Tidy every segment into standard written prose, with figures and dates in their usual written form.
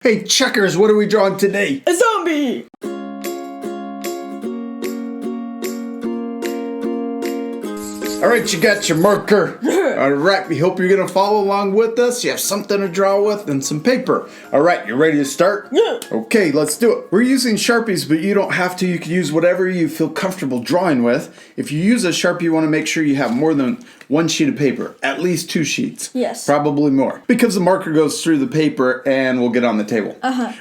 Hey, checkers, what are we drawing today? A zombie! Alright, you got your marker. Alright, we hope you're going to follow along with us. You have something to draw with and some paper. Alright, you ready to start? Yeah. Okay, let's do it. We're using Sharpies, but you don't have to. You can use whatever you feel comfortable drawing with. If you use a Sharpie, you want to make sure you have more than one sheet of paper. At least 2 sheets. Yes. Probably more. Because the marker goes through the paper and will get on the table.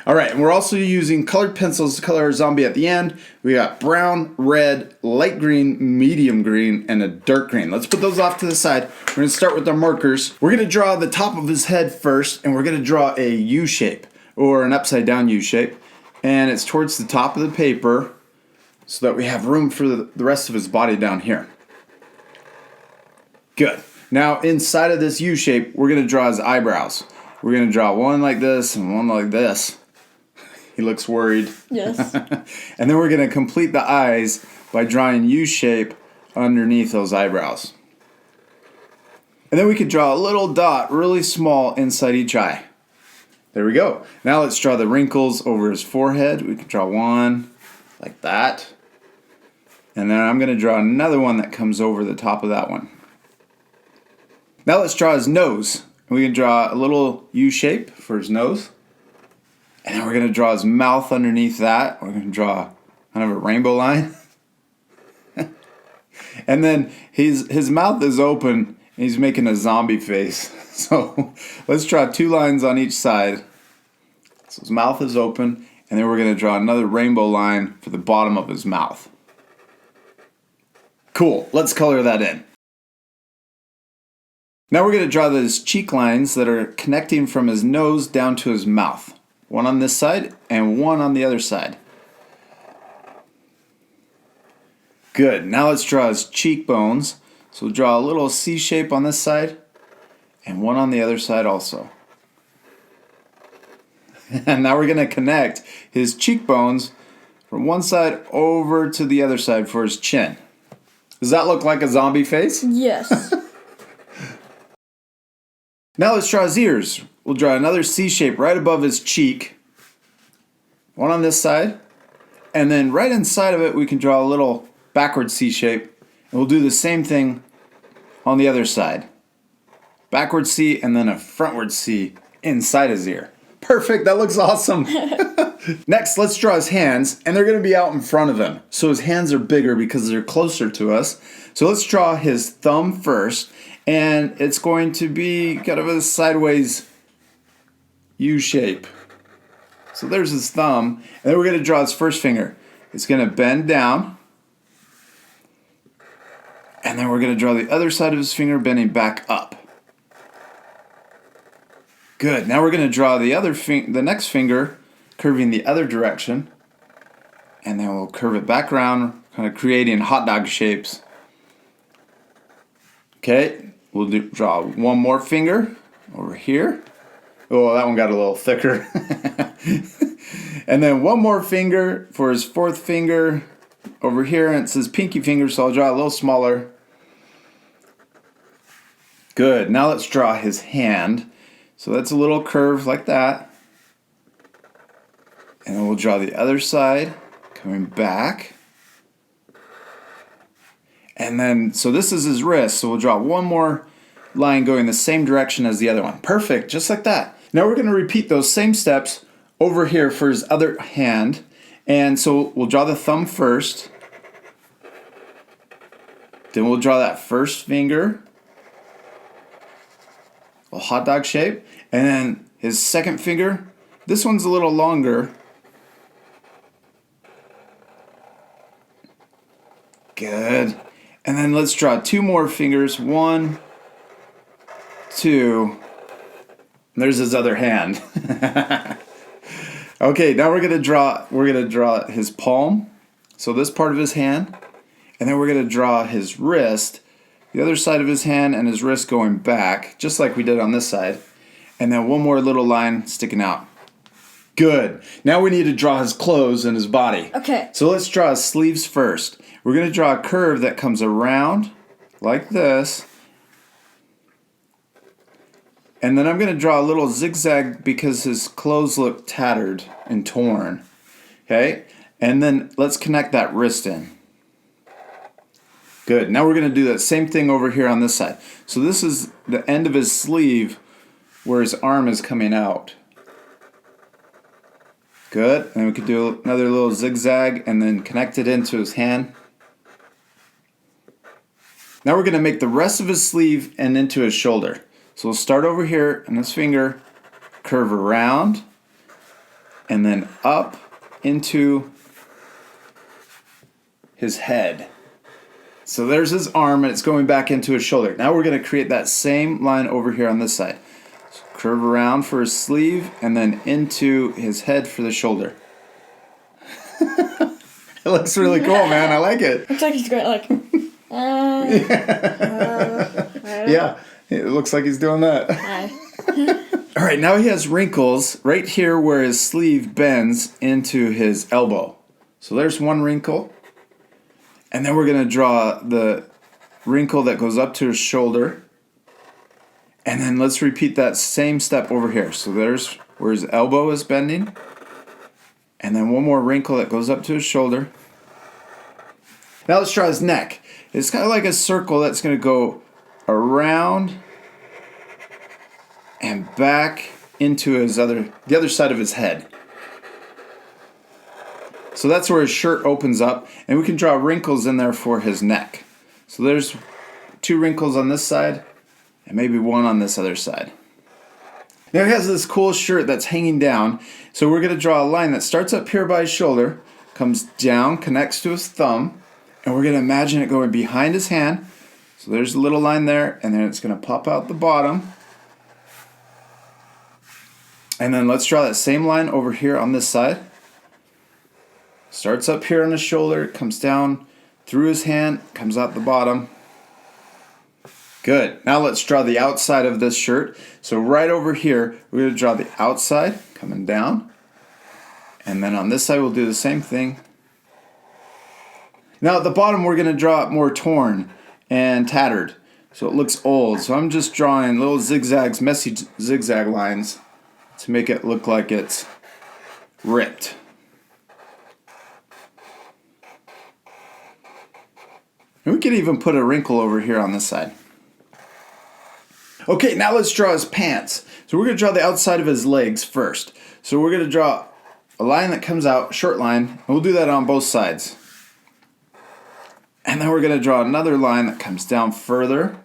Alright, and we're also using colored pencils to color our zombie at the end. We got brown, red, light green, medium green, and a dark green. Let's put those off to the side. We're going to start with our markers. We're going to draw the top of his head first, and we're going to draw a U shape, or an upside down U shape. And it's towards the top of the paper so that we have room for the rest of his body down here. Good. Now inside of this U shape, we're going to draw his eyebrows. We're going to draw one like this and one like this. He looks worried. Yes. And then we're going to complete the eyes by drawing U shape underneath those eyebrows. And then we could draw a little dot really small inside each eye. There we go. Now let's draw the wrinkles over his forehead. We can draw one like that. And then I'm going to draw another one that comes over the top of that one. Now let's draw his nose. We can draw a little U shape for his nose. And then we're going to draw his mouth underneath that. We're going to draw kind of a rainbow line. And then his mouth is open and he's making a zombie face. So let's draw 2 lines on each side. So his mouth is open, and then we're going to draw another rainbow line for the bottom of his mouth. Cool, let's color that in. Now we're going to draw those cheek lines that are connecting from his nose down to his mouth. One on this side and one on the other side. Good, now let's draw his cheekbones. So we'll draw a little C shape on this side and one on the other side also. And now we're going to connect his cheekbones from one side over to the other side for his chin. Does that look like a zombie face? Yes. Now let's draw his ears. We'll draw another C shape right above his cheek. One on this side. And then right inside of it we can draw a little backward C shape. And we'll do the same thing on the other side. Backward C and then a frontward C inside his ear. Perfect, that looks awesome. Next, let's draw his hands, and they're going to be out in front of him. So his hands are bigger because they're closer to us. So let's draw his thumb first, and it's going to be kind of a sideways U shape. So there's his thumb, and then we're going to draw his first finger. It's going to bend down. And then we're going to draw the other side of his finger bending back up. Good. Now we're going to draw the next finger curving the other direction. And then we'll curve it back around, kind of creating hot dog shapes. Okay. We'll draw one more finger over here. Oh, that one got a little thicker. And then one more finger for his 4th finger over here, and it says pinky finger, so I'll draw a little smaller. Good. Now let's draw his hand. So that's a little curve like that. And then we'll draw the other side coming back. And then, so this is his wrist, so we'll draw one more line going the same direction as the other one. Perfect, just like that. Now we're going to repeat those same steps over here for his other hand. And so we'll draw the thumb first. Then we'll draw that first finger. A hot dog shape. And then his second finger. This one's a little longer. Good. And then let's draw 2 more fingers. 1, 2. And there's his other hand. Okay, now we're gonna draw his palm. So this part of his hand. And then we're gonna draw his wrist, the other side of his hand and his wrist going back, just like we did on this side. And then one more little line sticking out. Good. Now we need to draw his clothes and his body. Okay. So let's draw his sleeves first. We're going to draw a curve that comes around like this. And then I'm going to draw a little zigzag because his clothes look tattered and torn. Okay? And then let's connect that wrist in. Good. Now we're going to do that same thing over here on this side. So this is the end of his sleeve where his arm is coming out. Good. And we could do another little zigzag and then connect it into his hand. Now we're going to make the rest of his sleeve and into his shoulder. So we'll start over here and this finger, curve around, and then up into his head. So there's his arm and it's going back into his shoulder. Now we're going to create that same line over here on this side. So curve around for his sleeve and then into his head for the shoulder. It looks really cool, man. I like it. Looks like he's going like... Yeah, it looks like he's doing that. All right, now he has wrinkles right here where his sleeve bends into his elbow. So there's one wrinkle. And then we're going to draw the wrinkle that goes up to his shoulder. And then let's repeat that same step over here. So there's where his elbow is bending. And then one more wrinkle that goes up to his shoulder. Now let's draw his neck. It's kind of like a circle that's going to go around and back into the other side of his head. So that's where his shirt opens up, and we can draw wrinkles in there for his neck. So there's 2 wrinkles on this side and maybe 1 on this other side. Now he has this cool shirt that's hanging down, so we're going to draw a line that starts up here by his shoulder, comes down, connects to his thumb, and we're going to imagine it going behind his hand. So there's a little line there, and then it's going to pop out the bottom. And then let's draw that same line over here on this side. Starts up here on his shoulder, comes down through his hand, comes out the bottom. Good. Now let's draw the outside of this shirt. So right over here, we're going to draw the outside coming down. And then on this side, we'll do the same thing. Now at the bottom, we're going to draw it more torn and tattered. So it looks old. So I'm just drawing little zigzags, messy zigzag lines to make it look like it's ripped. And we could even put a wrinkle over here on this side. Okay, now let's draw his pants. So we're going to draw the outside of his legs first. So we're going to draw a line that comes out, short line, and we'll do that on both sides. And then we're going to draw another line that comes down further.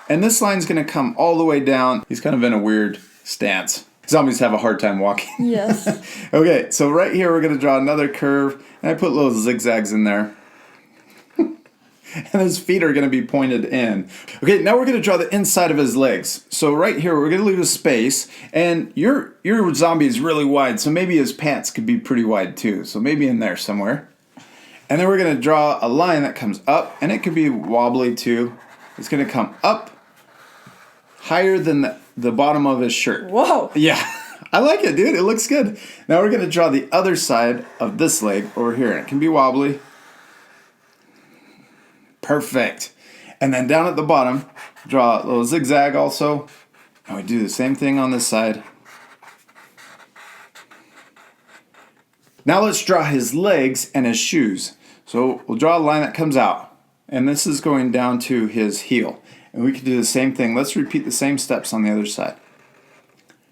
And this line's going to come all the way down. He's kind of in a weird stance. Zombies have a hard time walking. Yes. Okay, so right here we're going to draw another curve. And I put little zigzags in there. And his feet are going to be pointed in. Okay, now we're going to draw the inside of his legs. So right here, we're going to leave a space. And your zombie is really wide, so maybe his pants could be pretty wide too. So maybe in there somewhere. And then we're going to draw a line that comes up, and it could be wobbly too. It's going to come up higher than the bottom of his shirt. Whoa. Yeah, I like it, dude. It looks good. Now we're going to draw the other side of this leg over here. It can be wobbly. Perfect. And then down at the bottom, draw a little zigzag also. And we do the same thing on this side. Now let's draw his legs and his shoes. So we'll draw a line that comes out. And this is going down to his heel. And we can do the same thing. Let's repeat the same steps on the other side.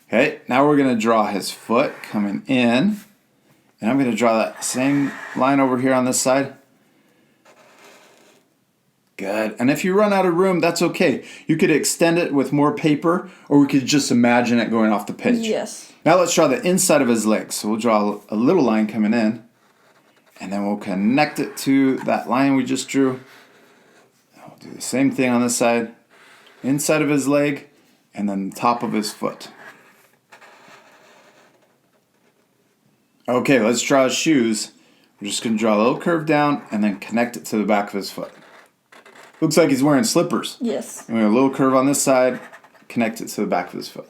Okay, now we're going to draw his foot coming in. And I'm going to draw that same line over here on this side. Good. And if you run out of room, that's okay. You could extend it with more paper, or we could just imagine it going off the page. Yes. Now let's draw the inside of his legs. So we'll draw a little line coming in, and then we'll connect it to that line we just drew. We'll do the same thing on this side. Inside of his leg, and then the top of his foot. Okay, let's draw his shoes. We're just going to draw a little curve down, and then connect it to the back of his foot. Looks like he's wearing slippers. Yes. And we have a little curve on this side, connect it to the back of his foot.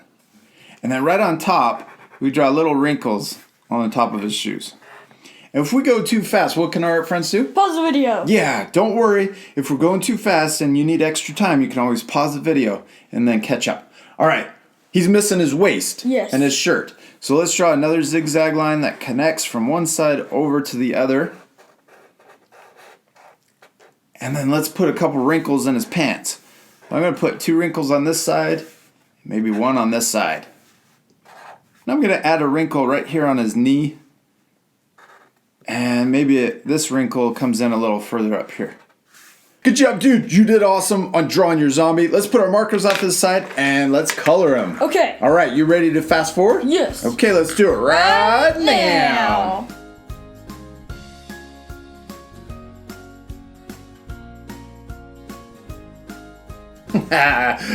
And then right on top, we draw little wrinkles on the top of his shoes. And if we go too fast, what can our friends do? Pause the video. Yeah, don't worry. If we're going too fast and you need extra time, you can always pause the video and then catch up. All right, He's missing his waist Yes. and his shirt. So let's draw another zigzag line that connects from one side over to the other. And then let's put a couple wrinkles in his pants. I'm going to put 2 wrinkles on this side, maybe 1 on this side. And I'm going to add a wrinkle right here on his knee. And maybe this wrinkle comes in a little further up here. Good job, dude. You did awesome on drawing your zombie. Let's put our markers off to the side and let's color him. Okay. All right, you ready to fast forward? Yes. Okay, let's do it right now.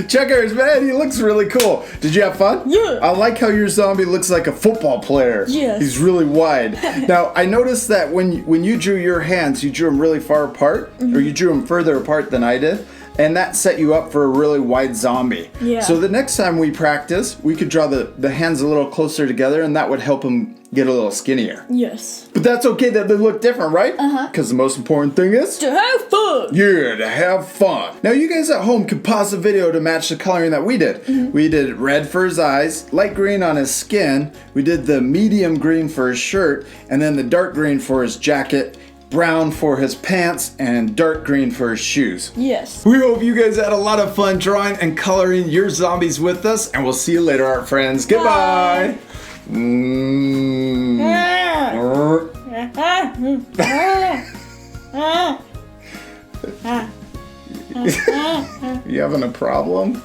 Checkers, man, he looks really cool. Did you have fun? Yeah. I like how your zombie looks like a football player. Yes. He's really wide. Now, I noticed that when you drew your hands, you drew them really far apart, or you drew them further apart than I did, and that set you up for a really wide zombie. Yeah. So the next time we practice, we could draw the hands a little closer together, and that would help him get a little skinnier. Yes. But that's okay that they look different, right? Because the most important thing is To have fun. yeah, to have fun. Now you guys at home can pause the video to match the coloring that we did. We did red for his eyes, light green on his skin, we did the medium green for his shirt, and then the dark green for his jacket, brown for his pants, and dark green for his shoes. Yes. We hope you guys had a lot of fun drawing and coloring your zombies with us, and we'll see you later, art friends. Goodbye. You having a problem?